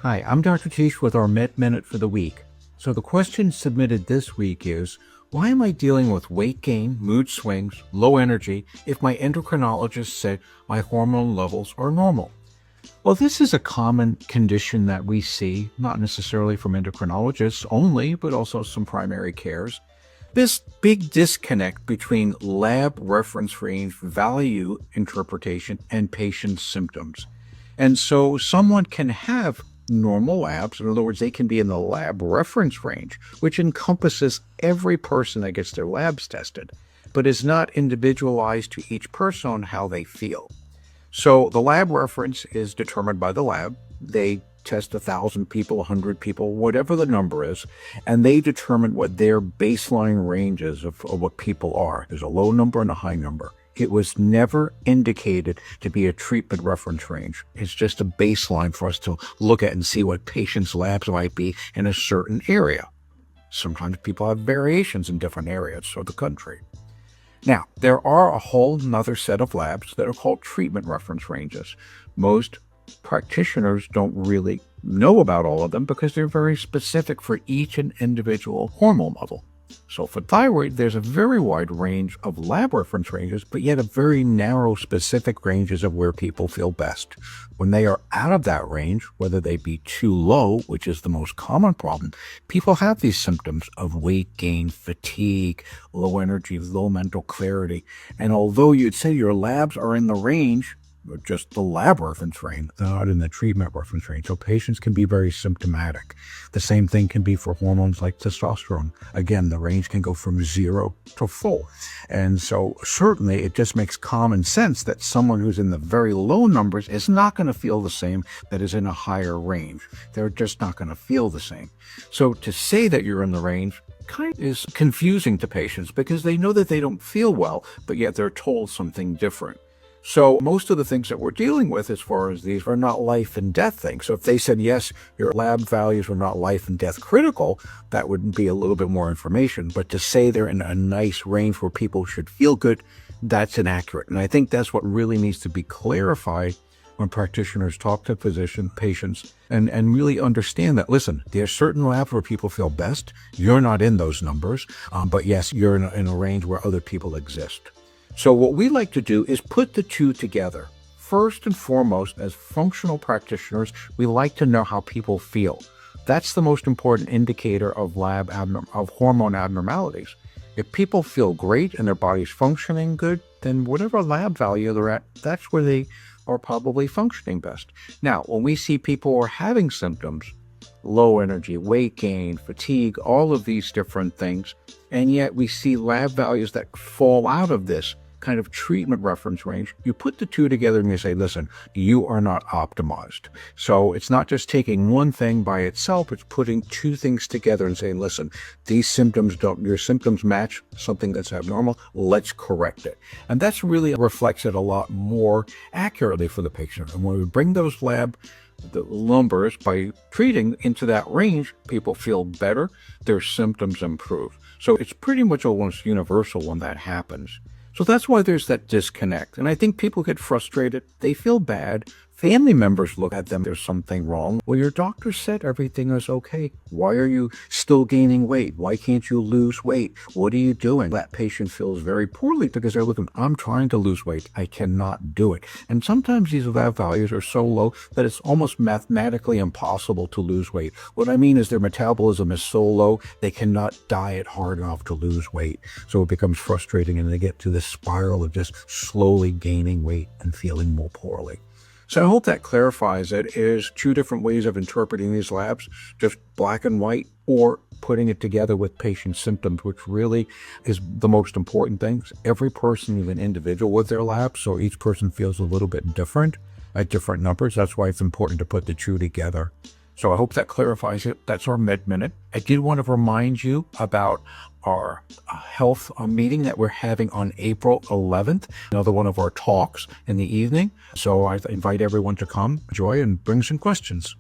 Hi, I'm Dr. Tish with our MedMinute for the week. So the question submitted this week is, why am I dealing with weight gain, mood swings, low energy if my endocrinologist said my hormone levels are normal? Well, this is a common condition that we see, not necessarily from endocrinologists only, but also some primary cares. This big disconnect between lab reference range value interpretation and patient symptoms. And so someone can have normal labs. In other words, they can be in the lab reference range, which encompasses every person that gets their labs tested, but is not individualized to each person on how they feel. So the lab reference is determined by the lab. They test 1,000 people, 100 people, whatever the number is, and they determine what their baseline ranges of what people are. There's a low number and a high number. It was never indicated to be a treatment reference range. It's just a baseline for us to look at and see what patients' labs might be in a certain area. Sometimes people have variations in different areas of the country. Now, there are a whole nother set of labs that are called treatment reference ranges. Most practitioners don't really know about all of them because they're very specific for each and individual hormone level. So for thyroid, there's a very wide range of lab reference ranges, but yet a very narrow specific ranges of where people feel best. When they are out of that range, whether they be too low, which is the most common problem, people have these symptoms of weight gain, fatigue, low energy, low mental clarity. And although you'd say your labs are in the range, just the lab reference range, they're not in the treatment reference range. So patients can be very symptomatic. The same thing can be for hormones like testosterone. Again, the range can go from 0 to full. And so certainly it just makes common sense that someone who's in the very low numbers is not going to feel the same that is in a higher range. They're just not going to feel the same. So to say that you're in the range kind of is confusing to patients because they know that they don't feel well, but yet they're told something different. So most of the things that we're dealing with as far as these are not life and death things. So if they said, yes, your lab values are not life and death critical, that would be a little bit more information. But to say they're in a nice range where people should feel good, that's inaccurate. And I think that's what really needs to be clarified when practitioners talk to physicians, patients, and really understand that, listen, there's certain labs where people feel best. You're not in those numbers, but yes, you're in a range where other people exist. So what we like to do is put the two together. First and foremost, as functional practitioners, we like to know how people feel. That's the most important indicator of hormone abnormalities. If people feel great and their body's functioning good, then whatever lab value they're at, that's where they are probably functioning best. Now, when we see people who are having symptoms, low energy, weight gain, fatigue, all of these different things, and yet we see lab values that fall out of this kind of treatment reference range, you put the two together and you say, listen, you are not optimized. So it's not just taking one thing by itself, it's putting two things together and saying, listen, your symptoms match something that's abnormal, let's correct it. And that's really reflects it a lot more accurately for the patient. And when we bring those the numbers by treating into that range, people feel better, their symptoms improve. So it's pretty much almost universal when that happens. So that's why there's that disconnect. And I think people get frustrated. They feel bad. Family members look at them, there's something wrong. Well, your doctor said everything is okay. Why are you still gaining weight? Why can't you lose weight? What are you doing? That patient feels very poorly because they're looking, I'm trying to lose weight. I cannot do it. And sometimes these lab values are so low that it's almost mathematically impossible to lose weight. What I mean is their metabolism is so low, they cannot diet hard enough to lose weight. So it becomes frustrating and they get to this spiral of just slowly gaining weight and feeling more poorly. So I hope that clarifies it. Is two different ways of interpreting these labs, just black and white, or putting it together with patient symptoms, which really is the most important thing. Every person is an individual with their labs, so each person feels a little bit different at different numbers. That's why it's important to put the two together. So I hope that clarifies it. That's our MedMinute. I did want to remind you about our health meeting that we're having on April 11th, another one of our talks in the evening. So I invite everyone to come, enjoy, and bring some questions.